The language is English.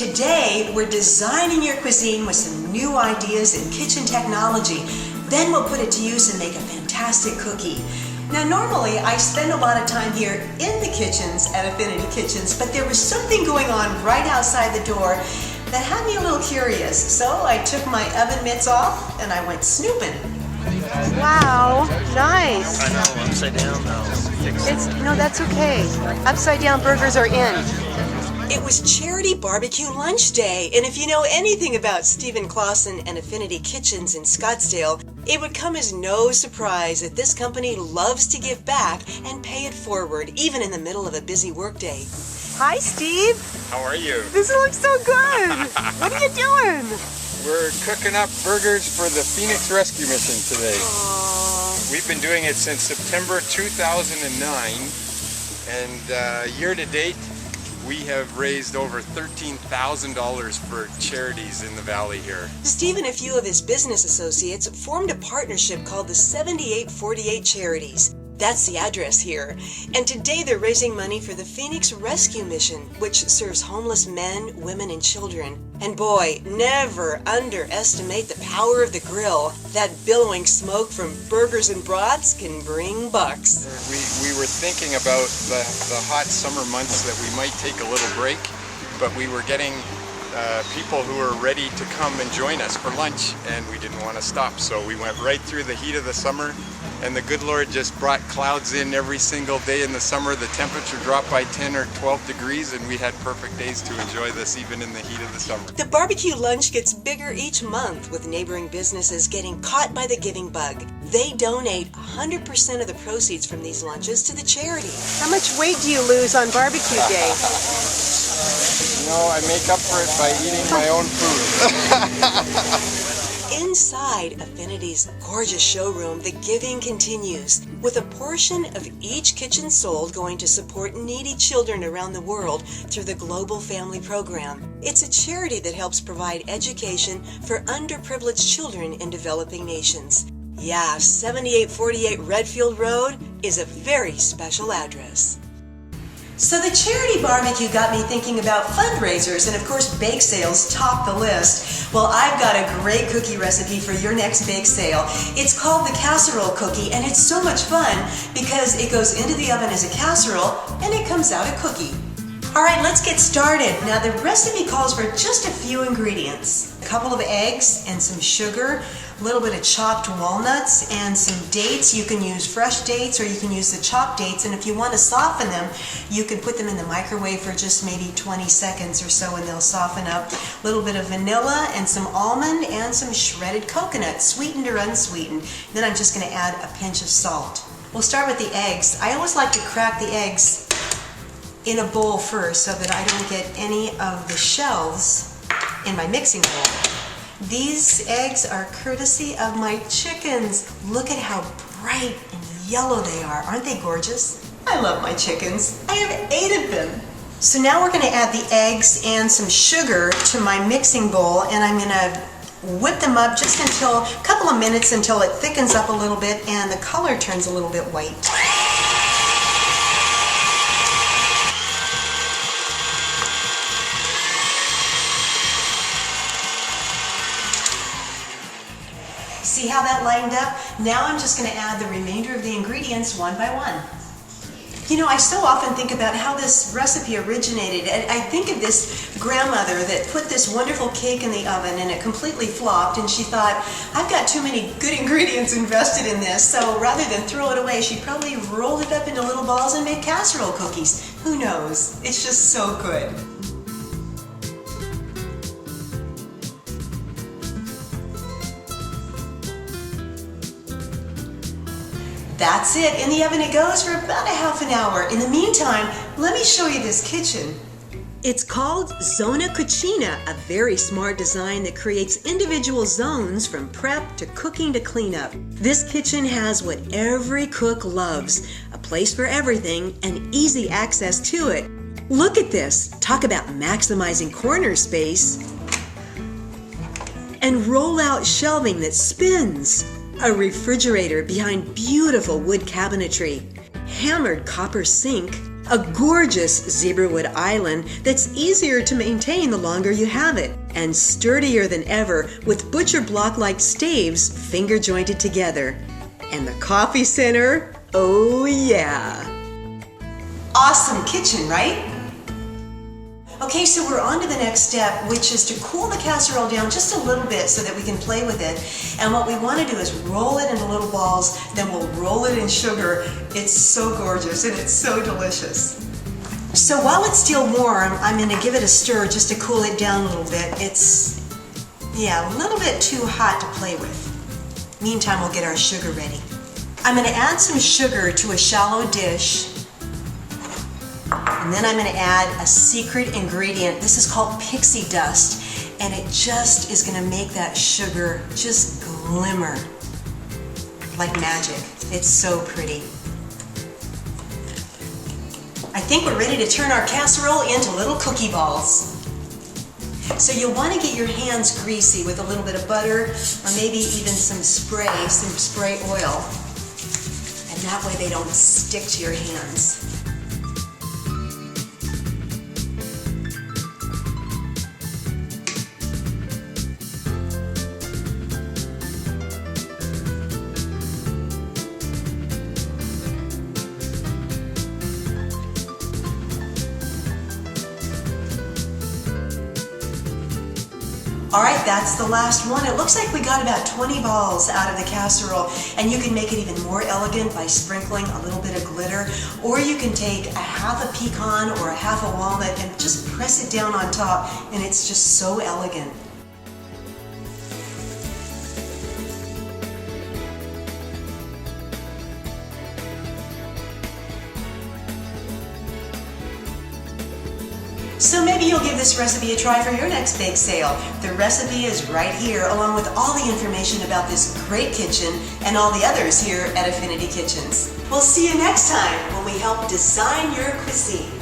Today, we're designing your cuisine with some new ideas in kitchen technology. Then we'll put it to use and make a fantastic cookie. Now, normally, I spend a lot of time here in the kitchens at Affinity Kitchens, but there was something going on right outside the door that had me a little curious. So I took my oven mitts off and I went snooping. Wow, nice. I know, upside down though. No, that's okay. Upside down burgers are in. It was Charity Barbecue Lunch Day, and if you know anything about Stephen Clausen and Affinity Kitchens in Scottsdale, it would come as no surprise that this company loves to give back and pay it forward, even in the middle of a busy workday. Hi, Steve. How are you? This looks so good. What are you doing? We're cooking up burgers for the Phoenix Rescue Mission today. Aww. We've been doing it since September 2009, and year to date, we have raised over $13,000 for charities in the valley here. Steve and a few of his business associates formed a partnership called the 7848 Charities. That's the address here. And today they're raising money for the Phoenix Rescue Mission, which serves homeless men, women, and children. And boy, never underestimate the power of the grill. That billowing smoke from burgers and brats can bring bucks. We were thinking about the hot summer months that we might take a little break, but we were getting people who were ready to come and join us for lunch, and we didn't want to stop. So we went right through the heat of the summer, and the good Lord just brought clouds in every single day in the summer. The temperature dropped by 10 or 12 degrees, and we had perfect days to enjoy this even in the heat of the summer. The barbecue lunch gets bigger each month, with neighboring businesses getting caught by the giving bug. They donate 100% of the proceeds from these lunches to the charity. How much weight do you lose on barbecue day? You know, I make up for it by eating my own food. Inside Affinity's gorgeous showroom, the giving continues, with a portion of each kitchen sold going to support needy children around the world through the Global Family Program. It's a charity that helps provide education for underprivileged children in developing nations. Yeah, 7848 Redfield Road is a very special address. So the charity barbecue got me thinking about fundraisers, and of course bake sales top the list. Well, I've got a great cookie recipe for your next bake sale. It's called the Casserole cookie, and it's so much fun because it goes into the oven as a casserole and it comes out a cookie. All right, let's get started. Now the recipe calls for just a few ingredients. A couple of eggs and some sugar, a little bit of chopped walnuts and some dates. You can use fresh dates or you can use the chopped dates, and if you want to soften them, you can put them in the microwave for just maybe 20 seconds or so and they'll soften up. A little bit of vanilla and some almond and some shredded coconut, sweetened or unsweetened. Then I'm just going to add a pinch of salt. We'll start with the eggs. I always like to crack the eggs in a bowl first so that I don't get any of the shells in my mixing bowl. These eggs are courtesy of my chickens. Look at how bright and yellow they are. Aren't they gorgeous? I love my chickens. I have 8 of them. So now we're going to add the eggs and some sugar to my mixing bowl, and I'm going to whip them up just until a couple of minutes until it thickens up a little bit and the color turns a little bit white. See how that lined up? Now I'm just going to add the remainder of the ingredients one by one. You know, I so often think about how this recipe originated, and I think of this grandmother that put this wonderful cake in the oven and it completely flopped, and she thought, I've got too many good ingredients invested in this, so rather than throw it away, she probably rolled it up into little balls and made casserole cookies. Who knows? It's just so good. That's it. In the oven it goes for about a half an hour. In the meantime, let me show you this kitchen. It's called Zona Cucina, a very smart design that creates individual zones from prep to cooking to cleanup. This kitchen has what every cook loves, a place for everything and easy access to it. Look at this. Talk about maximizing corner space. And roll out shelving that spins. A refrigerator behind beautiful wood cabinetry. hammered copper sink, a gorgeous zebrawood island that's easier to maintain the longer you have it, and sturdier than ever with butcher block-like staves finger jointed together. And the coffee center, oh yeah. Awesome kitchen, right? Okay, so we're on to the next step, which is to cool the casserole down just a little bit so that we can play with it. And what we want to do is roll it into little balls, then we'll roll it in sugar. It's so gorgeous and it's so delicious. So while it's still warm, I'm going to give it a stir just to cool it down a little bit. It's, yeah, a little bit too hot to play with. Meantime, we'll get our sugar ready. I'm going to add some sugar to a shallow dish. And then I'm going to add a secret ingredient. This is called pixie dust, and it just is going to make that sugar just glimmer like magic. It's so pretty. I think we're ready to turn our casserole into little cookie balls. So you'll want to get your hands greasy with a little bit of butter, or maybe even some spray oil, and that way they don't stick to your hands. All right, that's the last one. It looks like we got about 20 balls out of the casserole, and you can make it even more elegant by sprinkling a little bit of glitter, or you can take a half a pecan or a half a walnut and just press it down on top, and it's just so elegant. So maybe you'll give this recipe a try for your next bake sale. The recipe is right here, along with all the information about this great kitchen and all the others here at Affinity Kitchens. We'll see you next time when we help design your cuisine.